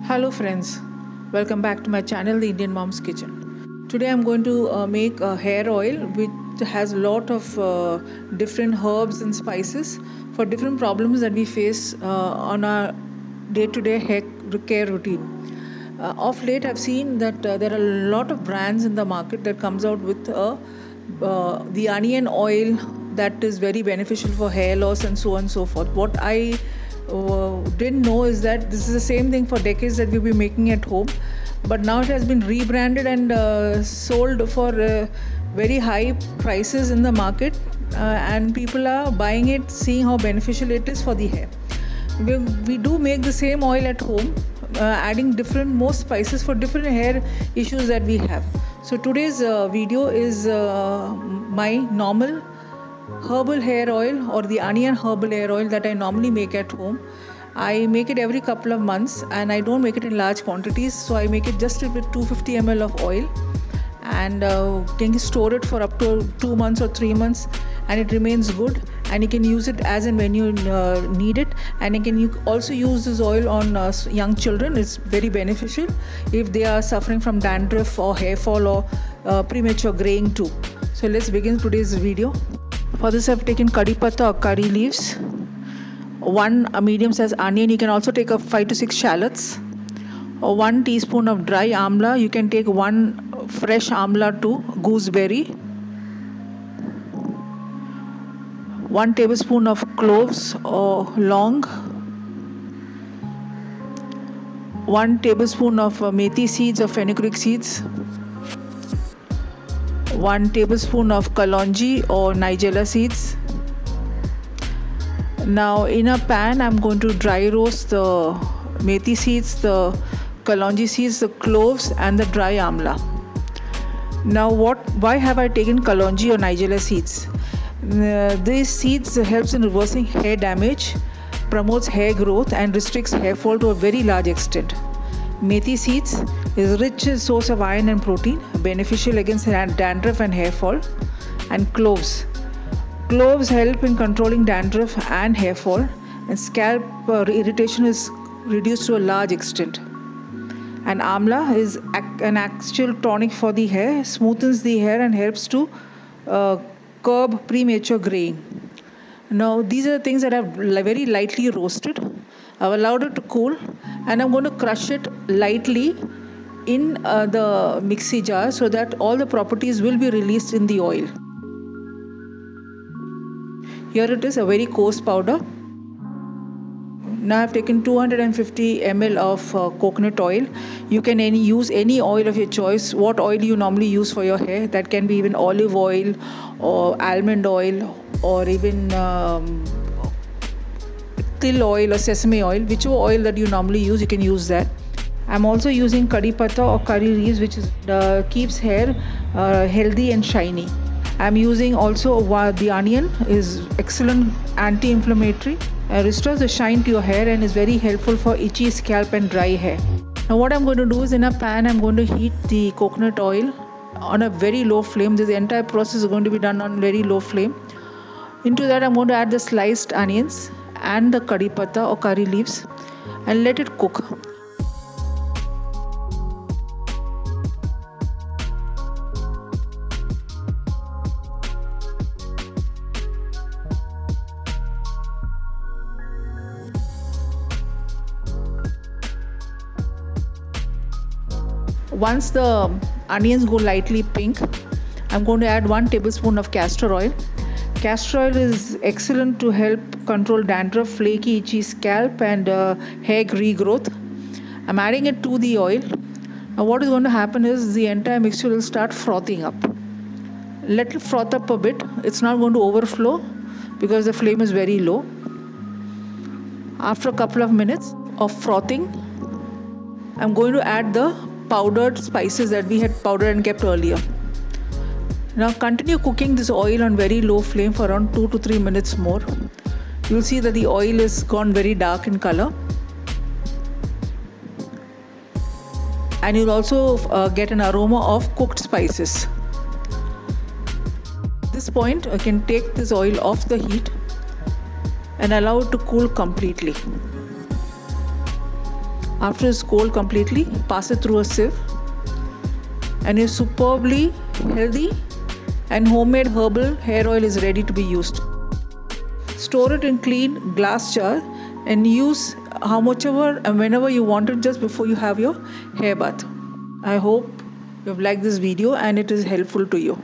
Hello friends, welcome back to my channel The Indian Mom's Kitchen. Today I'm going to make a hair oil which has a lot of different herbs and spices for different problems that we face on our day-to-day hair care routine. Of late I've seen that there are a lot of brands in the market that comes out with the onion oil that is very beneficial for hair loss and so on and so forth. What I didn't know is that this is the same thing for decades that we've been making at home, but now it has been rebranded and sold for very high prices in the market, and people are buying it, seeing how beneficial it is for the hair. We do make the same oil at home, adding different more spices for different hair issues that we have. So today's video is my normal herbal hair oil, or the onion herbal hair oil that I normally make at home. I make it every couple of months and I don't make it in large quantities, so I make it just with 250 ml of oil, and can store it for up to 2 months or 3 months, and it remains good, and you can use it as and when you need it. And you can also use this oil on young children. It's very beneficial if they are suffering from dandruff or hair fall or premature graying too. So let's begin today's video. For this I've taken curry patta or curry leaves, one medium size onion. You can also take 5 to 6 shallots, or 1 teaspoon of dry amla. You can take 1 fresh amla to gooseberry, 1 tablespoon of cloves or long, 1 tablespoon of methi seeds or fenugreek seeds, 1 tablespoon of kalonji or nigella seeds. Now in a pan I'm going to dry roast the methi seeds, the kalonji seeds, the cloves and the dry amla. Now why have I taken kalonji or nigella seeds? These seeds helps in reversing hair damage, promotes hair growth and restricts hair fall to a very large extent. Methi seeds is rich source of iron and protein, beneficial against dandruff and hair fall. And cloves help in controlling dandruff and hair fall, and scalp irritation is reduced to a large extent. And amla is an actual tonic for the hair, smoothens the hair and helps to curb premature graying. Now these are the things that I've very lightly roasted. I've allowed it to cool, and I'm going to crush it lightly in the mixie jar so that all the properties will be released in the oil. Here it is, a very coarse powder. Now I've taken 250 ml of coconut oil. You can use any oil of your choice. What oil you normally use for your hair? That can be even olive oil or almond oil, or even till oil or sesame oil. Whichever oil that you normally use, you can use that. I'm also using curry patta or curry leaves, which keeps hair healthy and shiny. I'm using also the onion, is excellent anti-inflammatory, restores the shine to your hair and is very helpful for itchy scalp and dry hair. Now what I'm going to do is, in a pan I'm going to heat the coconut oil on a very low flame. This entire process is going to be done on very low flame. Into that I'm going to add the sliced onions and the curry patta or curry leaves and let it cook. Once the onions go lightly pink, I'm going to add 1 tablespoon of castor oil. Castor oil is excellent to help control dandruff, flaky, itchy scalp and hair regrowth. I'm adding it to the oil. Now what is going to happen is the entire mixture will start frothing up. Let it froth up a bit. It's not going to overflow because the flame is very low. After a couple of minutes of frothing, I'm going to add the powdered spices that we had powdered and kept earlier. Now continue cooking this oil on very low flame for around 2 to 3 minutes more. You'll see that the oil is gone very dark in color, and you'll also get an aroma of cooked spices. At this point you can take this oil off the heat and allow it to cool completely. After it's cold completely, pass it through a sieve, and your superbly healthy and homemade herbal hair oil is ready to be used. Store it in clean glass jar and use how much ever and whenever you want it, just before you have your hair bath. I hope you have liked this video and it is helpful to you.